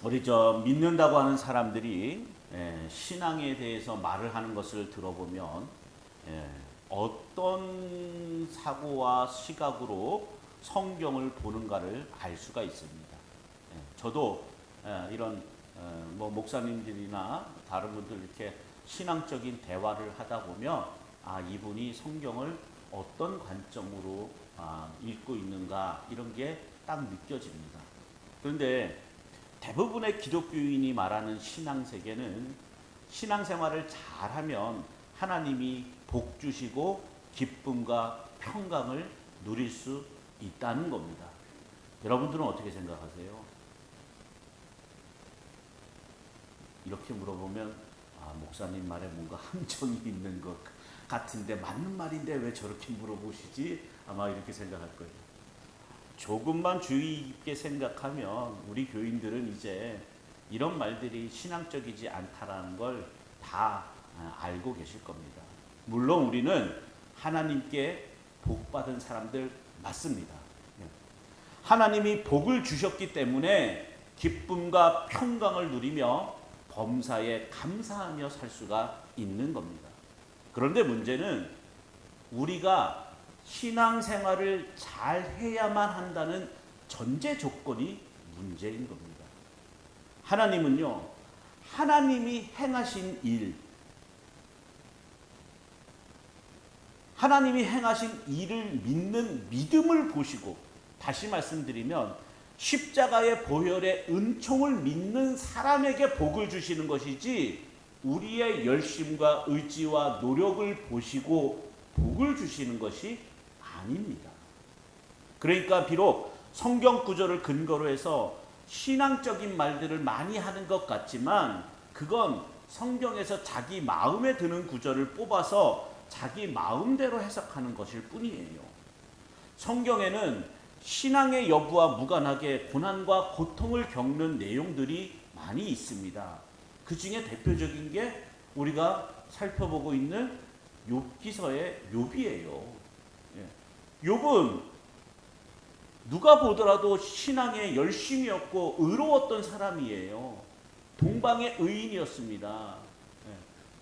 우리 저 믿는다고 하는 사람들이 신앙에 대해서 말을 하는 것을 들어보면 어떤 사고와 시각으로 성경을 보는가를 알 수가 있습니다. 저도 이런 뭐 목사님들이나 다른 분들 이렇게 신앙적인 대화를 하다 보면 이분이 성경을 어떤 관점으로 읽고 있는가 이런 게 딱 느껴집니다. 그런데 대부분의 기독교인이 말하는 신앙세계는 신앙생활을 잘하면 하나님이 복 주시고 기쁨과 평강을 누릴 수 있다는 겁니다. 여러분들은 어떻게 생각하세요? 이렇게 물어보면 목사님 말에 뭔가 함정이 있는 것 같은데 맞는 말인데 왜 저렇게 물어보시지? 아마 이렇게 생각할 거예요. 조금만 주의 깊게 생각하면 우리 교인들은 이제 이런 말들이 신앙적이지 않다라는 걸 다 알고 계실 겁니다. 물론 우리는 하나님께 복받은 사람들 맞습니다. 하나님이 복을 주셨기 때문에 기쁨과 평강을 누리며 범사에 감사하며 살 수가 있는 겁니다. 그런데 문제는 우리가 신앙생활을 잘 해야만 한다는 전제 조건이 문제인 겁니다. 하나님은요, 하나님이 행하신 일, 하나님이 행하신 일을 믿는 믿음을 보시고, 다시 말씀드리면 십자가의 보혈의 은총을 믿는 사람에게 복을 주시는 것이지 우리의 열심과 의지와 노력을 보시고 복을 주시는 것이 아닙니다. 그러니까 비록 성경 구절을 근거로 해서 신앙적인 말들을 많이 하는 것 같지만 그건 성경에서 자기 마음에 드는 구절을 뽑아서 자기 마음대로 해석하는 것일 뿐이에요. 성경에는 신앙의 여부와 무관하게 고난과 고통을 겪는 내용들이 많이 있습니다. 그 중에 대표적인 게 우리가 살펴보고 있는 욥기서의 욥이에요. 욥은 누가 보더라도 신앙에 열심이었고 의로웠던 사람이에요. 동방의 의인이었습니다.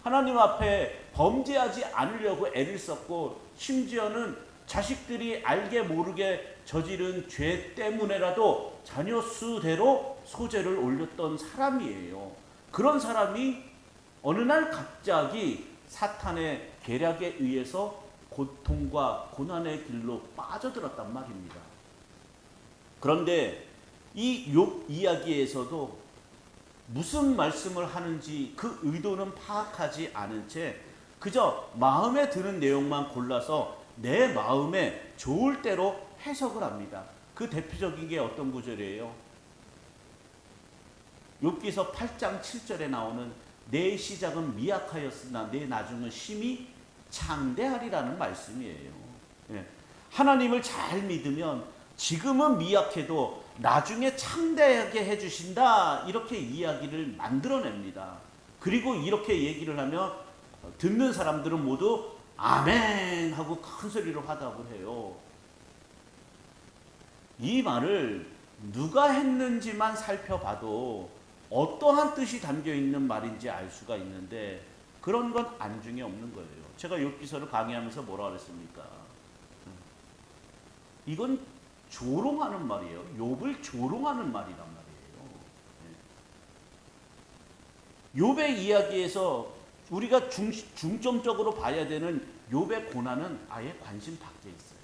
하나님 앞에 범죄하지 않으려고 애를 썼고 심지어는 자식들이 알게 모르게 저지른 죄 때문에라도 자녀 수대로 소재를 올렸던 사람이에요. 그런 사람이 어느 날 갑자기 사탄의 계략에 의해서 고통과 고난의 길로 빠져들었단 말입니다. 그런데 이 욥 이야기에서도 무슨 말씀을 하는지 그 의도는 파악하지 않은 채 그저 마음에 드는 내용만 골라서 내 마음에 좋을 대로 해석을 합니다. 그 대표적인 게 어떤 구절이에요? 욥기서 8장 7절에 나오는 내 시작은 미약하였으나 내 나중은 심히 창대하리라는 말씀이에요. 하나님을 잘 믿으면 지금은 미약해도 나중에 창대하게 해주신다 이렇게 이야기를 만들어냅니다. 그리고 이렇게 얘기를 하면 듣는 사람들은 모두 아멘 하고 큰 소리로 화답을 해요. 이 말을 누가 했는지만 살펴봐도 어떠한 뜻이 담겨있는 말인지 알 수가 있는데 그런 건 안중에 없는 거예요. 제가 욥기서를 강의하면서 뭐라 그랬습니까? 이건 조롱하는 말이에요. 욥을 조롱하는 말이란 말이에요. 욥의 이야기에서 우리가 중점적으로 봐야 되는 욥의 고난은 아예 관심 밖에 있어요.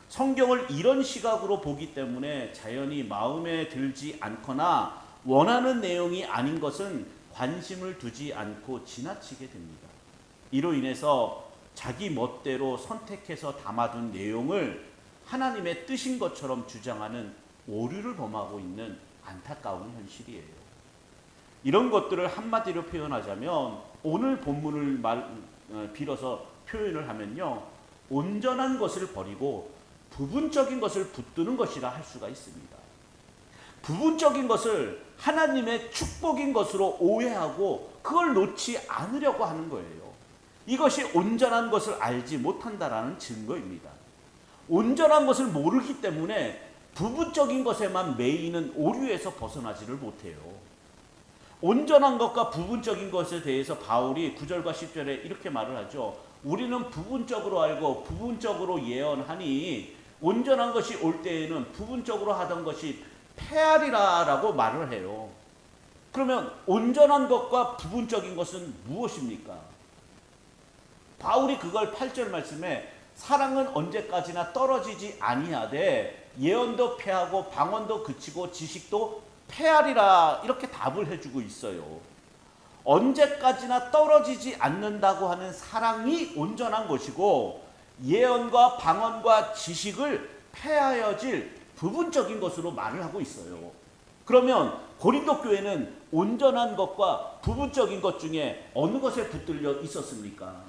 성경을 이런 시각으로 보기 때문에 자연히 마음에 들지 않거나 원하는 내용이 아닌 것은 관심을 두지 않고 지나치게 됩니다. 이로 인해서 자기 멋대로 선택해서 담아둔 내용을 하나님의 뜻인 것처럼 주장하는 오류를 범하고 있는 안타까운 현실이에요. 이런 것들을 한마디로 표현하자면 오늘 본문을 빌어서 표현을 하면요, 온전한 것을 버리고 부분적인 것을 붙드는 것이라 할 수가 있습니다. 부분적인 것을 하나님의 축복인 것으로 오해하고 그걸 놓지 않으려고 하는 거예요. 이것이 온전한 것을 알지 못한다라는 증거입니다. 온전한 것을 모르기 때문에 부분적인 것에만 매이는 오류에서 벗어나지를 못해요. 온전한 것과 부분적인 것에 대해서 바울이 9절과 10절에 이렇게 말을 하죠. 우리는 부분적으로 알고 부분적으로 예언하니 온전한 것이 올 때에는 부분적으로 하던 것이 패하리라 라고 말을 해요. 그러면 온전한 것과 부분적인 것은 무엇입니까? 바울이 그걸 8절 말씀에 사랑은 언제까지나 떨어지지 아니하되 예언도 패하고 방언도 그치고 지식도 패하리라 이렇게 답을 해주고 있어요. 언제까지나 떨어지지 않는다고 하는 사랑이 온전한 것이고 예언과 방언과 지식을 패하여질 부분적인 것으로 말을 하고 있어요. 그러면 고린도 교회는 온전한 것과 부분적인 것 중에 어느 것에 붙들려 있었습니까?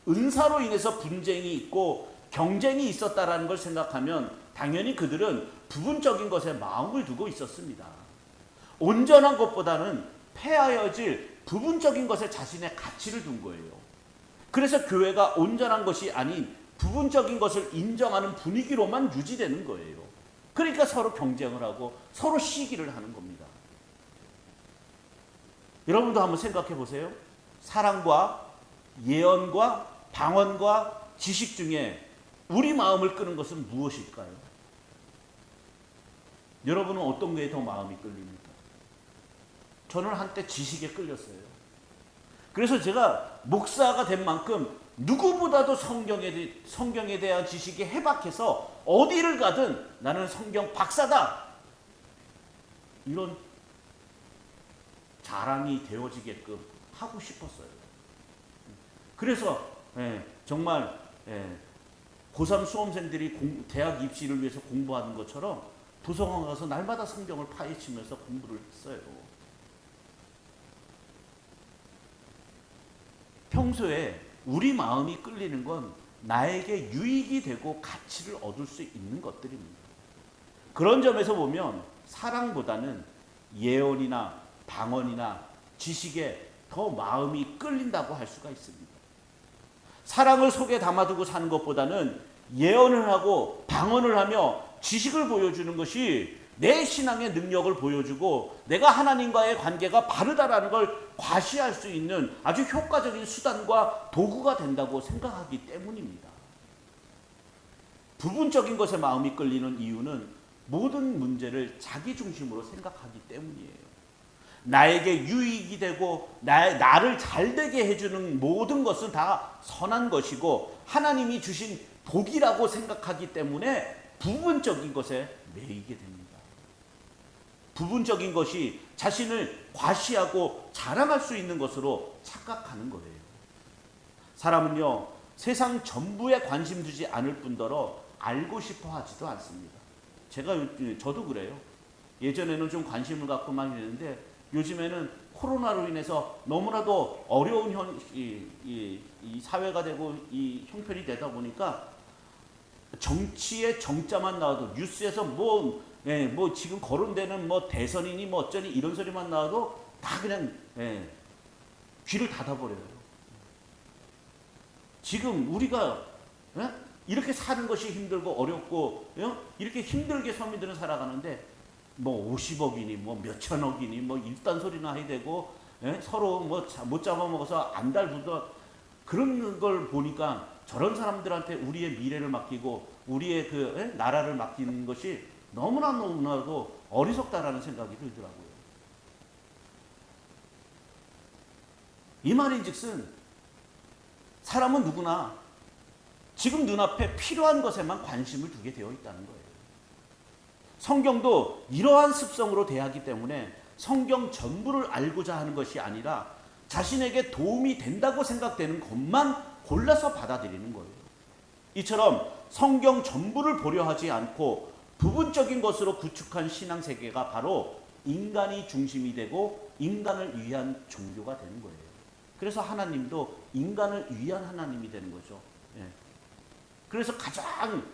은사로 인해서 분쟁이 있고 경쟁이 있었다라는 걸 생각하면 당연히 그들은 부분적인 것에 마음을 두고 있었습니다. 온전한 것보다는 패하여질 부분적인 것에 자신의 가치를 둔 거예요. 그래서 교회가 온전한 것이 아닌 부분적인 것을 인정하는 분위기로만 유지되는 거예요. 그러니까 서로 경쟁을 하고 서로 시기를 하는 겁니다. 여러분도 한번 생각해 보세요. 사랑과 예언과 방언과 지식 중에 우리 마음을 끄는 것은 무엇일까요? 여러분은 어떤 거에 더 마음이 끌립니까? 저는 한때 지식에 끌렸어요. 그래서 제가 목사가 된 만큼 누구보다도 성경에 대한 지식이 해박해서 어디를 가든 나는 성경 박사다. 이런 자랑이 되어지게끔 하고 싶었어요. 그래서 정말 고3 수험생들이 대학 입시를 위해서 공부하는 것처럼 도서관 가서 날마다 성경을 파헤치면서 공부를 했어요. 평소에 우리 마음이 끌리는 건 나에게 유익이 되고 가치를 얻을 수 있는 것들입니다. 그런 점에서 보면 사랑보다는 예언이나 방언이나 지식에 더 마음이 끌린다고 할 수가 있습니다. 사랑을 속에 담아두고 사는 것보다는 예언을 하고 방언을 하며 지식을 보여주는 것이 내 신앙의 능력을 보여주고 내가 하나님과의 관계가 바르다라는 걸 과시할 수 있는 아주 효과적인 수단과 도구가 된다고 생각하기 때문입니다. 부분적인 것에 마음이 끌리는 이유는 모든 문제를 자기 중심으로 생각하기 때문이에요. 나에게 유익이 되고 나를 잘되게 해주는 모든 것은 다 선한 것이고 하나님이 주신 복이라고 생각하기 때문에 부분적인 것에 매이게 됩니다. 부분적인 것이 자신을 과시하고 자랑할 수 있는 것으로 착각하는 거예요. 사람은요, 세상 전부에 관심 두지 않을 뿐더러 알고 싶어 하지도 않습니다. 저도 그래요. 예전에는 좀 관심을 갖고 막 했는데 요즘에는 코로나로 인해서 너무나도 어려운 이 사회가 되고 이 형편이 되다 보니까 정치의 정자만 나와도 뉴스에서 뭐 지금 거론되는 뭐 대선이니 뭐 어쩌니 이런 소리만 나와도 다 그냥 귀를 닫아버려요. 지금 우리가 이렇게 사는 것이 힘들고 어렵고 이렇게 힘들게 서민들은 살아가는데 뭐 50억이니 뭐 몇천억이니 뭐 일단 소리나 해야 되고 서로 뭐 못 잡아먹어서 안달부터 그런 걸 보니까 저런 사람들한테 우리의 미래를 맡기고 우리의 그 나라를 맡기는 것이 너무나도 어리석다라는 생각이 들더라고요. 이 말인즉슨 사람은 누구나 지금 눈앞에 필요한 것에만 관심을 두게 되어 있다는 거예요. 성경도 이러한 습성으로 대하기 때문에 성경 전부를 알고자 하는 것이 아니라 자신에게 도움이 된다고 생각되는 것만 골라서 받아들이는 거예요. 이처럼 성경 전부를 보려 하지 않고 부분적인 것으로 구축한 신앙세계가 바로 인간이 중심이 되고 인간을 위한 종교가 되는 거예요. 그래서 하나님도 인간을 위한 하나님이 되는 거죠. 그래서 가장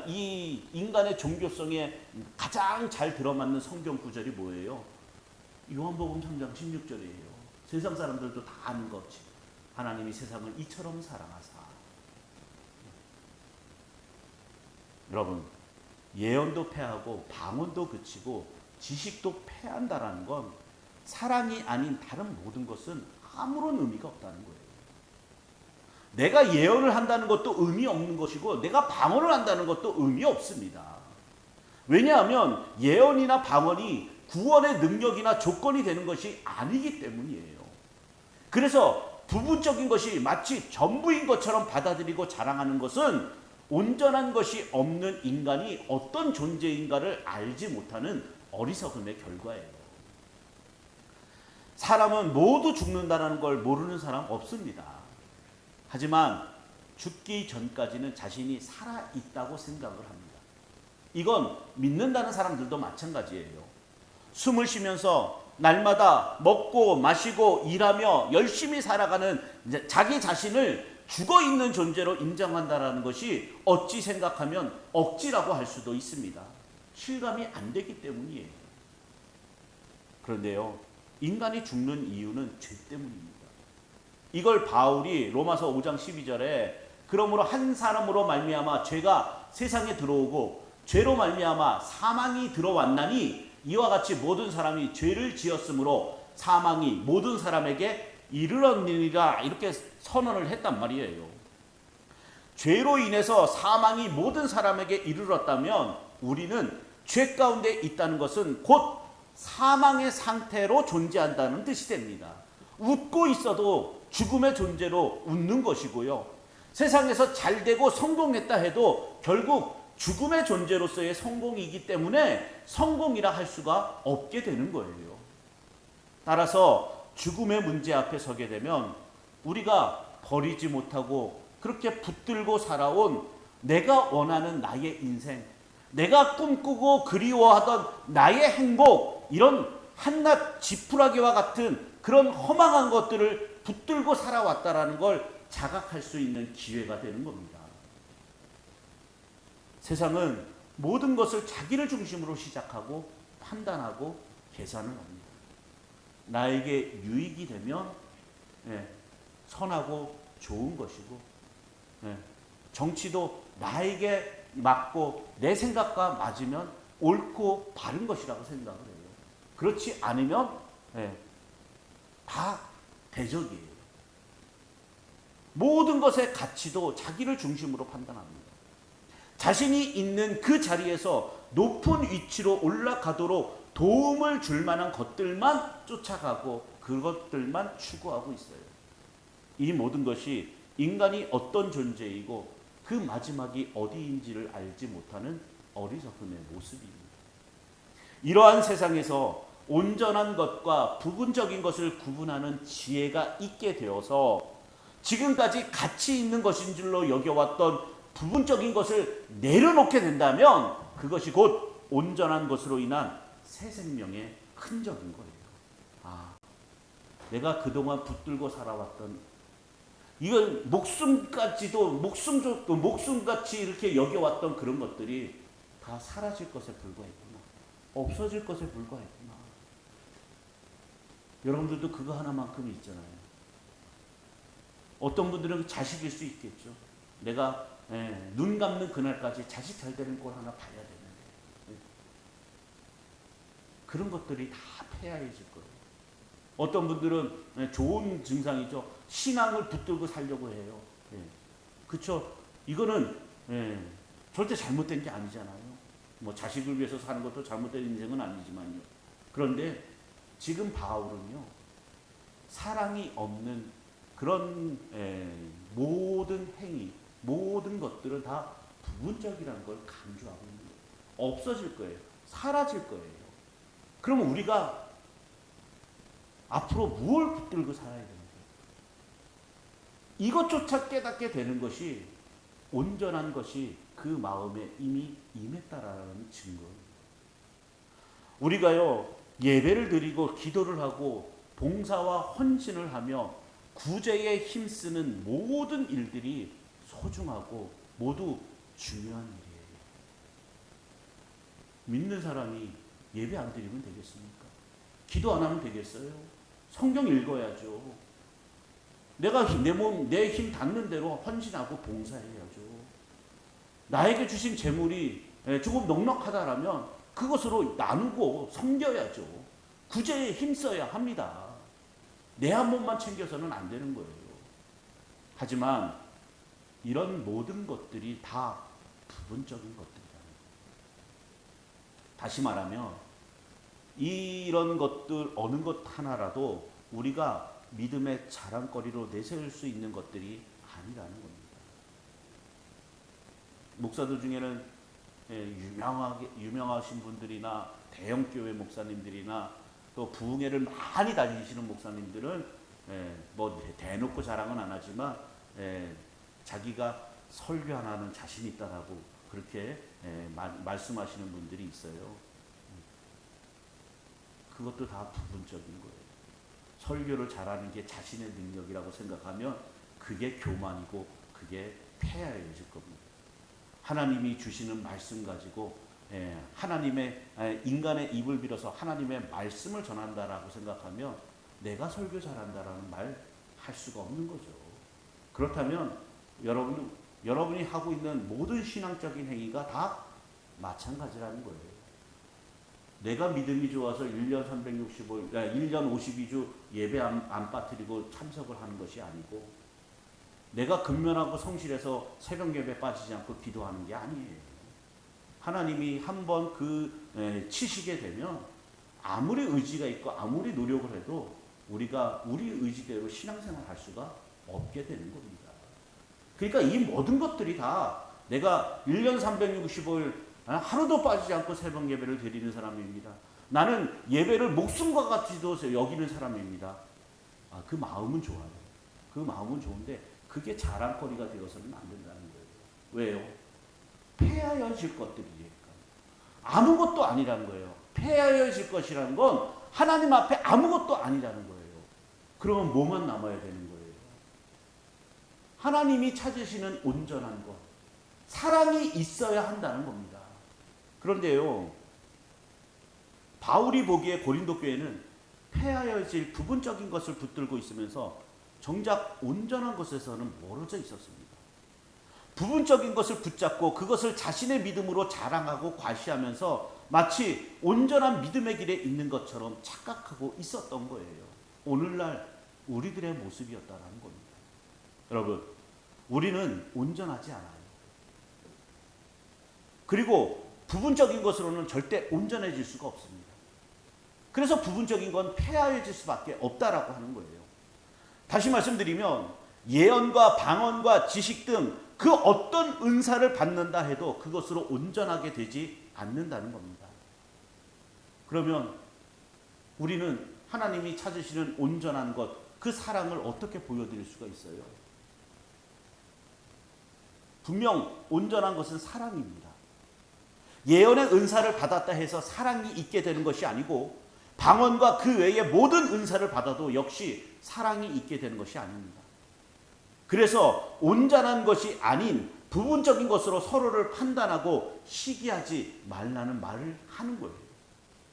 이 인간의 종교성에 가장 잘 들어맞는 성경 구절이 뭐예요? 요한복음 3장 16절이에요. 세상 사람들도 다 아는 거지. 하나님이 세상을 이처럼 사랑하사. 여러분, 예언도 패하고 방언도 그치고 지식도 패한다라는 건 사랑이 아닌 다른 모든 것은 아무런 의미가 없다는 거예요. 내가 예언을 한다는 것도 의미 없는 것이고 내가 방언을 한다는 것도 의미 없습니다. 왜냐하면 예언이나 방언이 구원의 능력이나 조건이 되는 것이 아니기 때문이에요. 그래서 부분적인 것이 마치 전부인 것처럼 받아들이고 자랑하는 것은 온전한 것이 없는 인간이 어떤 존재인가를 알지 못하는 어리석음의 결과예요. 사람은 모두 죽는다는 걸 모르는 사람 없습니다. 하지만 죽기 전까지는 자신이 살아있다고 생각을 합니다. 이건 믿는다는 사람들도 마찬가지예요. 숨을 쉬면서 날마다 먹고 마시고 일하며 열심히 살아가는 자기 자신을 죽어있는 존재로 인정한다는 것이 어찌 생각하면 억지라고 할 수도 있습니다. 실감이 안 되기 때문이에요. 그런데요, 인간이 죽는 이유는 죄 때문입니다. 이걸 바울이 로마서 5장 12절에 그러므로 한 사람으로 말미암아 죄가 세상에 들어오고 죄로 말미암아 사망이 들어왔나니 이와 같이 모든 사람이 죄를 지었으므로 사망이 모든 사람에게 이르렀느니라, 이렇게 선언을 했단 말이에요. 죄로 인해서 사망이 모든 사람에게 이르렀다면 우리는 죄 가운데 있다는 것은 곧 사망의 상태로 존재한다는 뜻이 됩니다. 웃고 있어도 죽음의 존재로 웃는 것이고요. 세상에서 잘되고 성공했다 해도 결국 죽음의 존재로서의 성공이기 때문에 성공이라 할 수가 없게 되는 거예요. 따라서 죽음의 문제 앞에 서게 되면 우리가 버리지 못하고 그렇게 붙들고 살아온 내가 원하는 나의 인생, 내가 꿈꾸고 그리워하던 나의 행복, 이런 한낱 지푸라기와 같은 그런 허망한 것들을 붙들고 살아왔다라는 걸 자각할 수 있는 기회가 되는 겁니다. 세상은 모든 것을 자기를 중심으로 시작하고 판단하고 계산을 합니다. 나에게 유익이 되면 선하고 좋은 것이고, 정치도 나에게 맞고 내 생각과 맞으면 옳고 바른 것이라고 생각을 해요. 그렇지 않으면 다 대적이에요. 모든 것의 가치도 자기를 중심으로 판단합니다. 자신이 있는 그 자리에서 높은 위치로 올라가도록 도움을 줄 만한 것들만 쫓아가고 그것들만 추구하고 있어요. 이 모든 것이 인간이 어떤 존재이고 그 마지막이 어디인지를 알지 못하는 어리석음의 모습입니다. 이러한 세상에서 온전한 것과 부분적인 것을 구분하는 지혜가 있게 되어서 지금까지 가치 있는 것인 줄로 여겨왔던 부분적인 것을 내려놓게 된다면 그것이 곧 온전한 것으로 인한 새 생명의 흔적인 거예요. 내가 그동안 붙들고 살아왔던 이건 목숨같이 이렇게 여겨왔던 그런 것들이 다 사라질 것에 불과했구나. 없어질 것에 불과했구나. 여러분들도 그거 하나만큼 있잖아요. 어떤 분들은 자식일 수 있겠죠. 내가 눈 감는 그날까지 자식 잘 되는 걸 하나 봐야 되는데 그런 것들이 다 폐하해질 거예요. 어떤 분들은 좋은 증상이죠. 신앙을 붙들고 살려고 해요. 그렇죠. 이거는 절대 잘못된 게 아니잖아요. 뭐 자식을 위해서 사는 것도 잘못된 인생은 아니지만요. 그런데 지금 바울은요, 사랑이 없는 그런 모든 행위, 모든 것들은 다 부분적이라는 걸 강조하고 있는 거예요. 없어질 거예요. 사라질 거예요. 그러면 우리가 앞으로 무엇을 붙들고 살아야 되는가? 이것조차 깨닫게 되는 것이 온전한 것이 그 마음에 이미 임했다라는 증거입니다. 우리가요, 예배를 드리고 기도를 하고 봉사와 헌신을 하며 구제에 힘쓰는 모든 일들이 소중하고 모두 중요한 일이에요. 믿는 사람이 예배 안 드리면 되겠습니까? 기도 안 하면 되겠어요? 성경 읽어야죠. 내가 내 힘 닿는 대로 헌신하고 봉사해야죠. 나에게 주신 재물이 조금 넉넉하다라면 그것으로 나누고 섬겨야죠. 구제에 힘써야 합니다. 내 한 몸만 챙겨서는 안 되는 거예요. 하지만 이런 모든 것들이 다 부분적인 것들이다. 다시 말하면 이런 것들 어느 것 하나라도 우리가 믿음의 자랑거리로 내세울 수 있는 것들이 아니라는 겁니다. 목사들 중에는 유명하신 분들이나 대형교회 목사님들이나 또 부흥회를 많이 다니시는 목사님들은 뭐 대놓고 자랑은 안 하지만 자기가 설교 하나는 자신 있다라고 그렇게 말씀하시는 분들이 있어요. 그것도 다 부분적인 거예요. 설교를 잘하는 게 자신의 능력이라고 생각하면 그게 교만이고 그게 폐하여질 겁니다. 하나님이 주시는 말씀 가지고 하나님의 인간의 입을 빌어서 하나님의 말씀을 전한다라고 생각하면 내가 설교 잘한다라는 말 할 수가 없는 거죠. 그렇다면 여러분이 하고 있는 모든 신앙적인 행위가 다 마찬가지라는 거예요. 내가 믿음이 좋아서 1년 365일, 1년 52주 예배 안 빠뜨리고 참석을 하는 것이 아니고 내가 근면하고 성실해서 새벽 예배 빠지지 않고 기도하는 게 아니에요. 하나님이 한번 치시게 되면 아무리 의지가 있고 아무리 노력을 해도 우리가 우리 의지대로 신앙생활 할 수가 없게 되는 겁니다. 그러니까 이 모든 것들이 다 내가 1년 365일 하루도 빠지지 않고 새벽 예배를 드리는 사람입니다. 나는 예배를 목숨과 같이도 여기는 사람입니다. 그 마음은 좋아요. 그 마음은 좋은데 그게 자랑거리가 되어서는 안 된다는 거예요. 왜요? 폐하여질 것들이니까. 아무것도 아니라는 거예요. 폐하여질 것이라는 건 하나님 앞에 아무것도 아니라는 거예요. 그러면 뭐만 남아야 되는 거예요? 하나님이 찾으시는 온전한 것, 사랑이 있어야 한다는 겁니다. 그런데요, 바울이 보기에 고린도 교회는 폐하여질 부분적인 것을 붙들고 있으면서 정작 온전한 것에서는 멀어져 있었습니다. 부분적인 것을 붙잡고 그것을 자신의 믿음으로 자랑하고 과시하면서 마치 온전한 믿음의 길에 있는 것처럼 착각하고 있었던 거예요. 오늘날 우리들의 모습이었다는 겁니다. 여러분, 우리는 온전하지 않아요. 그리고 부분적인 것으로는 절대 온전해질 수가 없습니다. 그래서 부분적인 건 폐하여질 수밖에 없다라고 하는 거예요. 다시 말씀드리면 예언과 방언과 지식 등 그 어떤 은사를 받는다 해도 그것으로 온전하게 되지 않는다는 겁니다. 그러면 우리는 하나님이 찾으시는 온전한 것, 그 사랑을 어떻게 보여드릴 수가 있어요? 분명 온전한 것은 사랑입니다. 예언의 은사를 받았다 해서 사랑이 있게 되는 것이 아니고 방언과 그 외의 모든 은사를 받아도 역시 사랑이 있게 되는 것이 아닙니다. 그래서 온전한 것이 아닌 부분적인 것으로 서로를 판단하고 시기하지 말라는 말을 하는 거예요.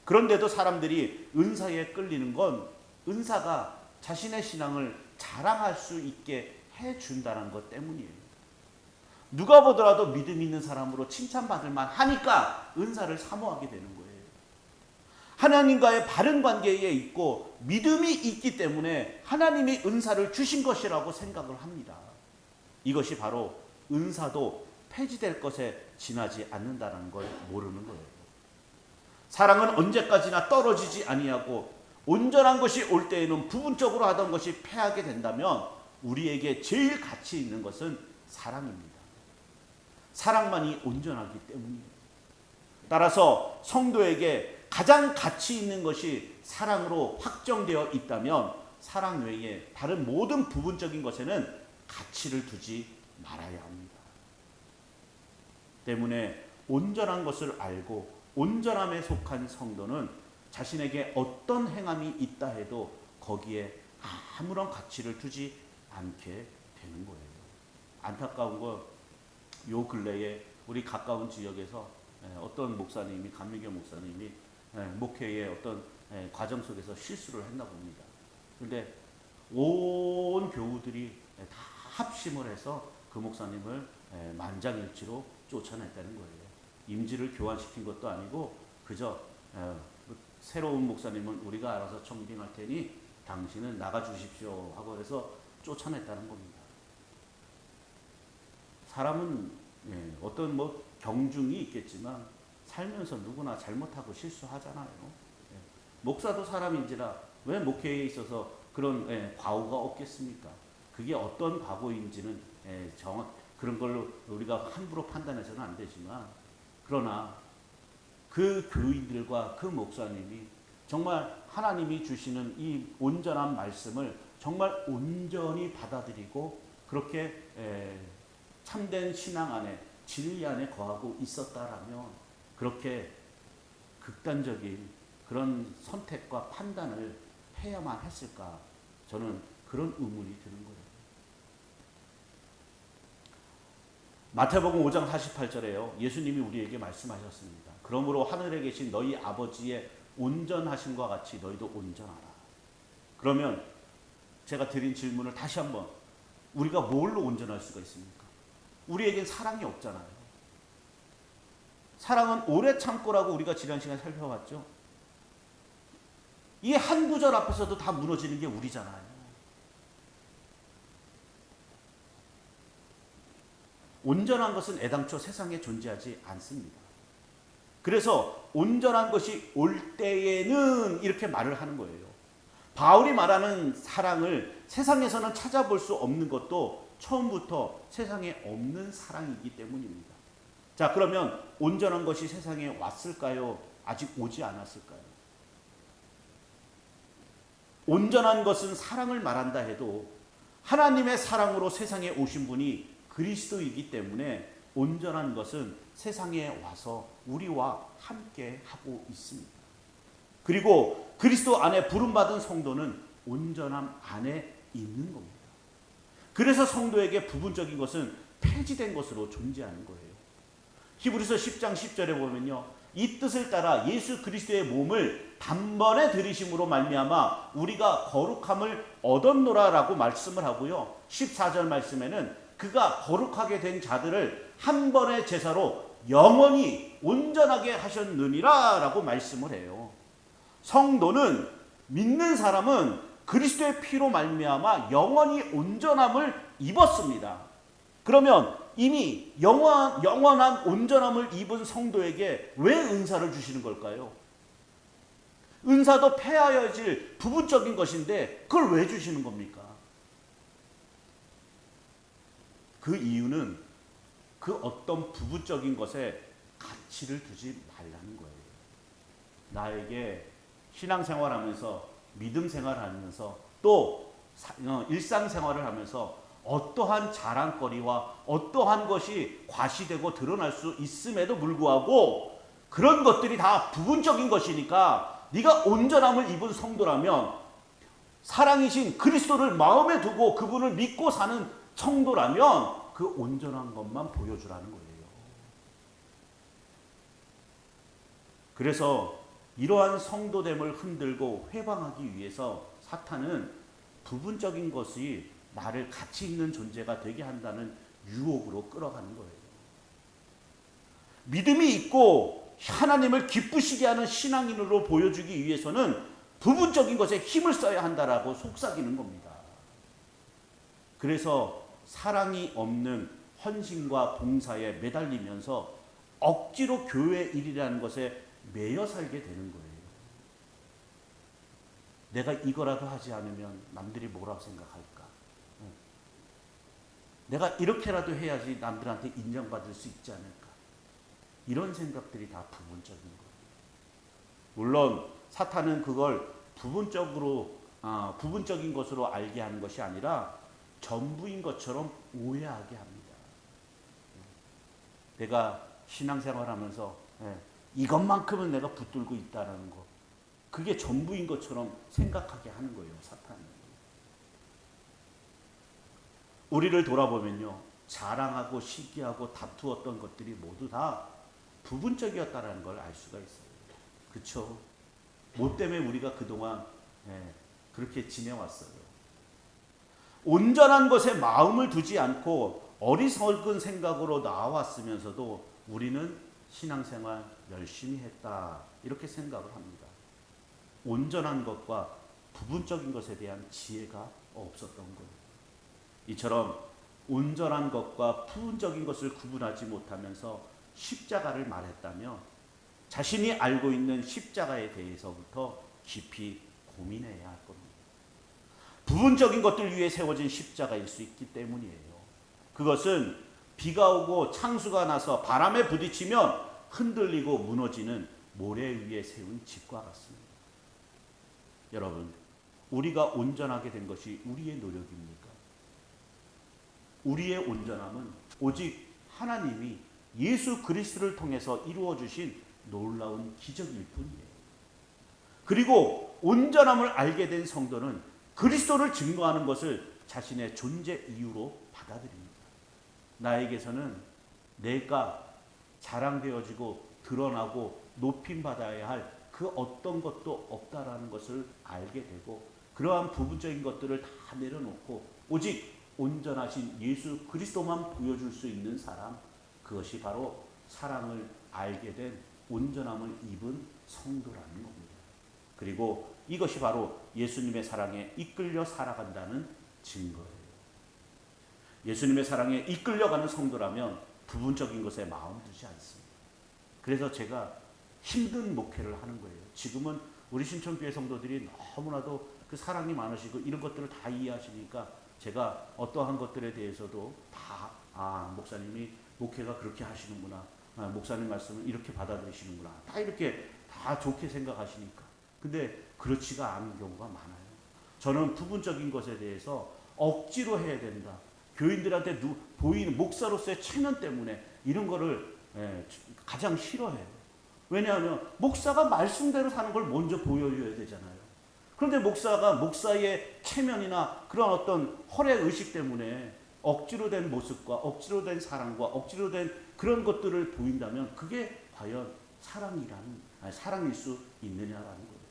그런데도 사람들이 은사에 끌리는 건 은사가 자신의 신앙을 자랑할 수 있게 해준다는 것 때문이에요. 누가 보더라도 믿음 있는 사람으로 칭찬받을 만하니까 은사를 사모하게 되는 거예요. 하나님과의 바른 관계에 있고 믿음이 있기 때문에 하나님이 은사를 주신 것이라고 생각을 합니다. 이것이 바로 은사도 폐지될 것에 지나지 않는다는 걸 모르는 거예요. 사랑은 언제까지나 떨어지지 아니하고 온전한 것이 올 때에는 부분적으로 하던 것이 패하게 된다면 우리에게 제일 가치 있는 것은 사랑입니다. 사랑만이 온전하기 때문이에요. 따라서 성도에게 가장 가치 있는 것이 사랑으로 확정되어 있다면 사랑 외에 다른 모든 부분적인 것에는 가치를 두지 말아야 합니다. 때문에 온전한 것을 알고 온전함에 속한 성도는 자신에게 어떤 행함이 있다 해도 거기에 아무런 가치를 두지 않게 되는 거예요. 안타까운 건 요 근래에 우리 가까운 지역에서 어떤 목사님이, 감리교 목사님이 목회의 어떤 과정 속에서 실수를 했나 봅니다. 그런데 온 교우들이 다 합심을 해서 그 목사님을 만장일치로 쫓아냈다는 거예요. 임지를 교환시킨 것도 아니고 그저 새로운 목사님은 우리가 알아서 청빙할 테니 당신은 나가 주십시오 하고 그래서 쫓아냈다는 겁니다. 사람은 어떤 경중이 있겠지만 살면서 누구나 잘못하고 실수하잖아요. 목사도 사람인지라 왜 목회에 있어서 그런 과오가 없겠습니까? 그게 어떤 과오인지는 그런 걸로 우리가 함부로 판단해서는 안 되지만, 그러나 그 교인들과 그 목사님이 정말 하나님이 주시는 이 온전한 말씀을 정말 온전히 받아들이고 그렇게 참된 신앙 안에 진리 안에 거하고 있었다라면 그렇게 극단적인 그런 선택과 판단을 해야만 했을까? 저는 그런 의문이 드는 거예요. 마태복음 5장 48절에요. 예수님이 우리에게 말씀하셨습니다. 그러므로 하늘에 계신 너희 아버지의 온전하심과 같이 너희도 온전하라. 그러면 제가 드린 질문을 다시 한번, 우리가 뭘로 온전할 수가 있습니까? 우리에겐 사랑이 없잖아요. 사랑은 오래 참고라고 우리가 지난 시간에 살펴봤죠. 이 한 구절 앞에서도 다 무너지는 게 우리잖아요. 온전한 것은 애당초 세상에 존재하지 않습니다. 그래서 온전한 것이 올 때에는 이렇게 말을 하는 거예요. 바울이 말하는 사랑을 세상에서는 찾아볼 수 없는 것도 처음부터 세상에 없는 사랑이기 때문입니다. 자, 그러면 온전한 것이 세상에 왔을까요? 아직 오지 않았을까요? 온전한 것은 사랑을 말한다 해도 하나님의 사랑으로 세상에 오신 분이 그리스도이기 때문에 온전한 것은 세상에 와서 우리와 함께 하고 있습니다. 그리고 그리스도 안에 부름받은 성도는 온전함 안에 있는 겁니다. 그래서 성도에게 부분적인 것은 폐지된 것으로 존재하는 거예요. 히브리서 10장 10절에 보면요, 이 뜻을 따라 예수 그리스도의 몸을 단번에 들이심으로 말미암아 우리가 거룩함을 얻었노라라고 말씀을 하고요, 14절 말씀에는 그가 거룩하게 된 자들을 한 번의 제사로 영원히 온전하게 하셨느니라 라고 말씀을 해요. 성도는, 믿는 사람은 그리스도의 피로 말미암아 영원히 온전함을 입었습니다. 그러면 이미 영원한 온전함을 입은 성도에게 왜 은사를 주시는 걸까요? 은사도 폐하여질 부분적인 것인데 그걸 왜 주시는 겁니까? 그 이유는 그 어떤 부분적인 것에 가치를 두지 말라는 거예요. 나에게 신앙생활하면서, 믿음 생활하면서, 또 일상생활을 하면서 어떠한 자랑거리와 어떠한 것이 과시되고 드러날 수 있음에도 불구하고 그런 것들이 다 부분적인 것이니까, 네가 온전함을 입은 성도라면, 사랑이신 그리스도를 마음에 두고 그분을 믿고 사는 성도라면 그 온전한 것만 보여주라는 거예요. 그래서 이러한 성도됨을 흔들고 회방하기 위해서 사탄은 부분적인 것이 나를 가치 있는 존재가 되게 한다는 유혹으로 끌어가는 거예요. 믿음이 있고 하나님을 기쁘시게 하는 신앙인으로 보여주기 위해서는 부분적인 것에 힘을 써야 한다라고 속삭이는 겁니다. 그래서 사랑이 없는 헌신과 봉사에 매달리면서 억지로 교회 일이라는 것에 매여 살게 되는 거예요. 내가 이거라도 하지 않으면 남들이 뭐라고 생각할까? 내가 이렇게라도 해야지 남들한테 인정받을 수 있지 않을까? 이런 생각들이 다 부분적인 거예요. 물론 사탄은 그걸 부분적인 것으로 알게 하는 것이 아니라 전부인 것처럼 오해하게 합니다. 내가 신앙생활하면서 이것만큼은 내가 붙들고 있다는 거, 그게 전부인 것처럼 생각하게 하는 거예요, 사탄은. 우리를 돌아보면요, 자랑하고 시기하고 다투었던 것들이 모두 다 부분적이었다는 걸 알 수가 있어요. 그렇죠? 뭐 때문에 우리가 그동안 그렇게 지내왔어요. 온전한 것에 마음을 두지 않고 어리석은 생각으로 나왔으면서도 우리는 신앙생활 열심히 했다 이렇게 생각을 합니다. 온전한 것과 부분적인 것에 대한 지혜가 없었던 거예요. 이처럼 온전한 것과 부분적인 것을 구분하지 못하면서 십자가를 말했다며 자신이 알고 있는 십자가에 대해서부터 깊이 고민해야 할 겁니다. 부분적인 것들 위해 세워진 십자가일 수 있기 때문이에요. 그것은 비가 오고 창수가 나서 바람에 부딪히면 흔들리고 무너지는 모래 위에 세운 집과 같습니다. 여러분, 우리가 온전하게 된 것이 우리의 노력입니까? 우리의 온전함은 오직 하나님이 예수 그리스도를 통해서 이루어 주신 놀라운 기적일 뿐이에요. 그리고 온전함을 알게 된 성도는 그리스도를 증거하는 것을 자신의 존재 이유로 받아들입니다. 나에게서는 내가 자랑되어지고 드러나고 높임받아야 할 그 어떤 것도 없다라는 것을 알게 되고 그러한 부분적인 것들을 다 내려놓고 오직 온전하신 예수 그리스도만 보여줄 수 있는 사람, 그것이 바로 사랑을 알게 된 온전함을 입은 성도라는 겁니다. 그리고 이것이 바로 예수님의 사랑에 이끌려 살아간다는 증거예요. 예수님의 사랑에 이끌려가는 성도라면 부분적인 것에 마음 두지 않습니다. 그래서 제가 힘든 목회를 하는 거예요. 지금은 우리 신천교회 성도들이 너무나도 그 사랑이 많으시고 이런 것들을 다 이해하시니까 제가 어떠한 것들에 대해서도 다 목사님이 목회가 그렇게 하시는구나, 목사님 말씀을 이렇게 받아들이시는구나, 다 이렇게 다 좋게 생각하시니까. 근데 그렇지가 않은 경우가 많아요. 저는 부분적인 것에 대해서 억지로 해야 된다. 교인들한테 보이는 목사로서의 체면 때문에 이런 거를 가장 싫어해요. 왜냐하면 목사가 말씀대로 사는 걸 먼저 보여줘야 되잖아요. 그런데 목사가 목사의 체면이나 그런 어떤 허례의식 때문에 억지로 된 모습과 억지로 된 사랑과 억지로 된 그런 것들을 보인다면 그게 과연 사랑일 수 있느냐라는 거예요.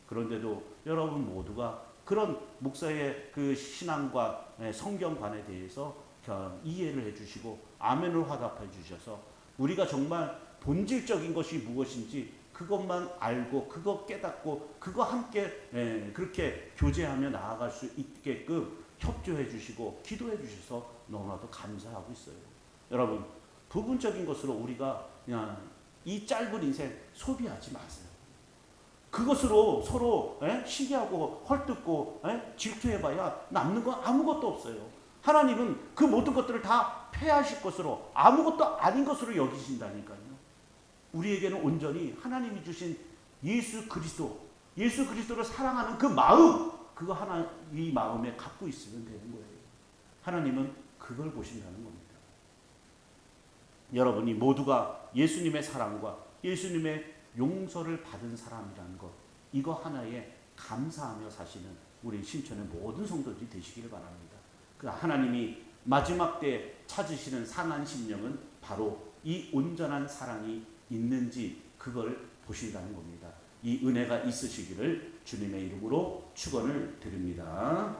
그런데도 여러분 모두가 그런 목사의 그 신앙과 성경관에 대해서 이해를 해주시고 아멘을 화답해 주셔서 우리가 정말 본질적인 것이 무엇인지 그것만 알고 그거 깨닫고 그거 함께 그렇게 교제하며 나아갈 수 있게끔 협조해 주시고 기도해 주셔서 너무나도 감사하고 있어요. 여러분, 부분적인 것으로 우리가 그냥 이 짧은 인생 소비하지 마세요. 그것으로 서로 시기하고 헐뜯고 질투해봐야 남는 건 아무것도 없어요. 하나님은 그 모든 것들을 다 폐하실 것으로 아무것도 아닌 것으로 여기신다니까요. 우리에게는 온전히 하나님이 주신 예수 그리스도를 사랑하는 그 마음, 그거 하나 이 마음에 갖고 있으면 되는 거예요. 하나님은 그걸 보신다는 겁니다. 여러분이 모두가 예수님의 사랑과 예수님의 용서를 받은 사람이라는 것, 이거 하나에 감사하며 사시는 우리 신천의 모든 성도들이 되시길 바랍니다. 그 하나님이 마지막 때 찾으시는 상한 심령은 바로 이 온전한 사랑이 있는지 그걸 보신다는 겁니다. 이 은혜가 있으시기를 주님의 이름으로 축원을 드립니다.